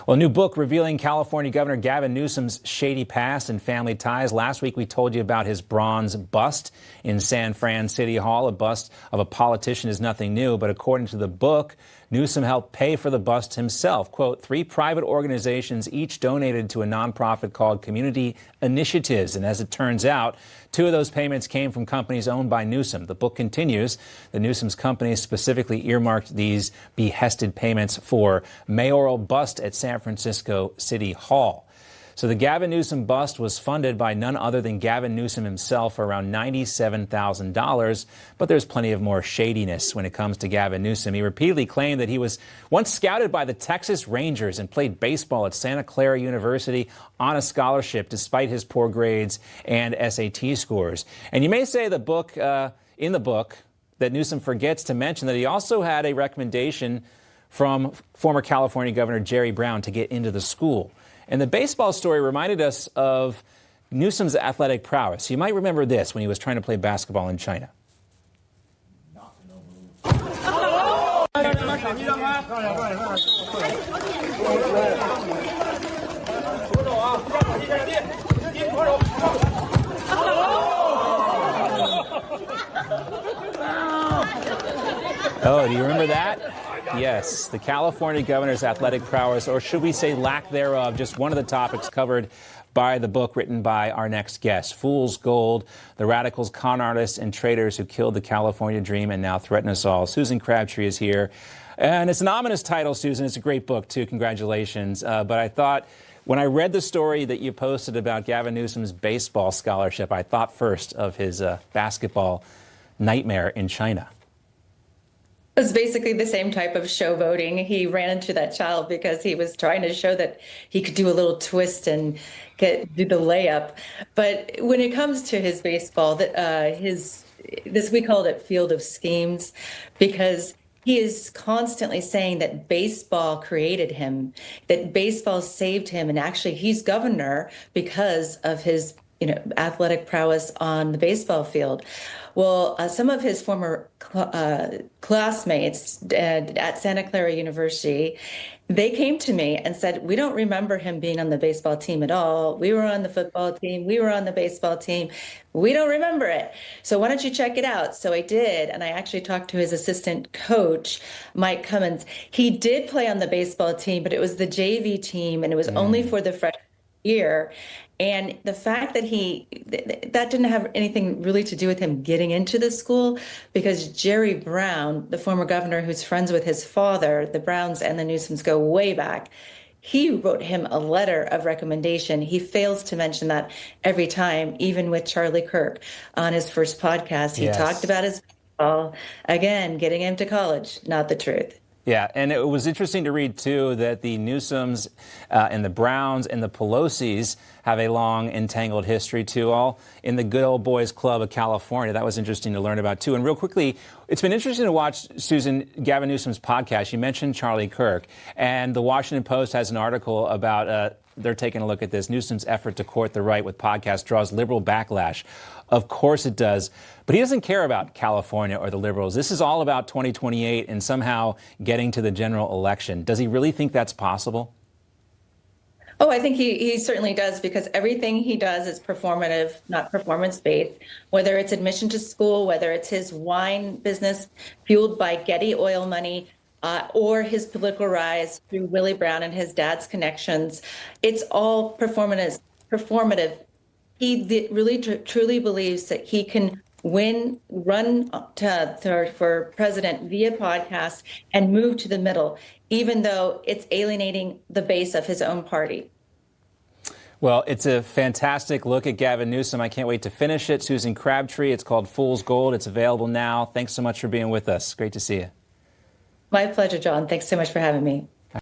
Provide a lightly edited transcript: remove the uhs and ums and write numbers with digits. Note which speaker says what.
Speaker 1: Well, a new book revealing California Governor Gavin Newsom's shady past and family ties. Last week, we told you about his bronze bust in San Fran City Hall. A bust of a politician is nothing new, but according to the book, Newsom helped pay for the bust himself. Quote, 3 private organizations each donated to a nonprofit called Community Initiatives. And as it turns out, 2 of those payments came from companies owned by Newsom. The book continues. The Newsom's companies specifically earmarked these behested payments for mayoral bust at San Francisco City Hall. So the Gavin Newsom bust was funded by none other than Gavin Newsom himself for around $97,000. But there's plenty of more shadiness when it comes to Gavin Newsom. He repeatedly claimed that he was once scouted by the Texas Rangers and played baseball at Santa Clara University on a scholarship despite his poor grades and SAT scores. And you may say in the book that Newsom forgets to mention that he also had a recommendation from former California Governor Jerry Brown to get into the school. And the baseball story reminded us of Newsom's athletic prowess. You might remember this when he was trying to play basketball in China. Oh, do you remember that? Yes, the California governor's athletic prowess, or should we say lack thereof, just one of the topics covered by the book written by our next guest. Fool's Gold, the radicals, con artists, and traitors who killed the California dream and now threaten us all. Susan Crabtree is here. And it's an ominous title, Susan. It's a great book, too. Congratulations. But I thought, when I read the story that you posted about Gavin Newsom's baseball scholarship, I thought first of his basketball nightmare in China.
Speaker 2: It was basically the same type of showboating. He ran into that child because he was trying to show that he could do a little twist and do the layup. But when it comes to his baseball, we called it Field of Schemes, because he is constantly saying that baseball created him, that baseball saved him, and actually he's governor because of his athletic prowess on the baseball field. Well, some of his former classmates at Santa Clara University, they came to me and said, we don't remember him being on the baseball team at all. We were on the football team. We were on the baseball team. We don't remember it. So why don't you check it out? So I did. And I actually talked to his assistant coach, Mike Cummins. He did play on the baseball team, but it was the JV team, and it was only for the freshman year. And the fact that that didn't have anything really to do with him getting into the school, because Jerry Brown, the former governor who's friends with his father, the Browns and the Newsoms go way back, he wrote him a letter of recommendation. He fails to mention that every time, even with Charlie Kirk on his first podcast. He talked about his baseball, again, getting him to college, not the truth.
Speaker 1: Yeah, and it was interesting to read, too, that the Newsoms and the Browns and the Pelosis have a long, entangled history, too, all in the good old boys club of California. That was interesting to learn about, too. And real quickly, it's been interesting to watch, Susan, Gavin Newsom's podcast. You mentioned Charlie Kirk, and the Washington Post has an article about they're taking a look at this. Newsom's effort to court the right with podcasts draws liberal backlash. Of course it does. But he doesn't care about California or the liberals. This is all about 2028 and somehow getting to the general election. Does he really think that's possible?
Speaker 2: Oh, I think he certainly does, because everything he does is performative, not performance-based. Whether it's admission to school, whether it's his wine business fueled by Getty oil money, or his political rise through Willie Brown and his dad's connections, it's all performative. He really truly believes that he can run for president via podcast and move to the middle, even though it's alienating the base of his own party.
Speaker 1: Well, it's a fantastic look at Gavin Newsom. I can't wait to finish it. Susan Crabtree, it's called Fool's Gold. It's available now. Thanks so much for being with us. Great to see you.
Speaker 2: My pleasure, John. Thanks so much for having me.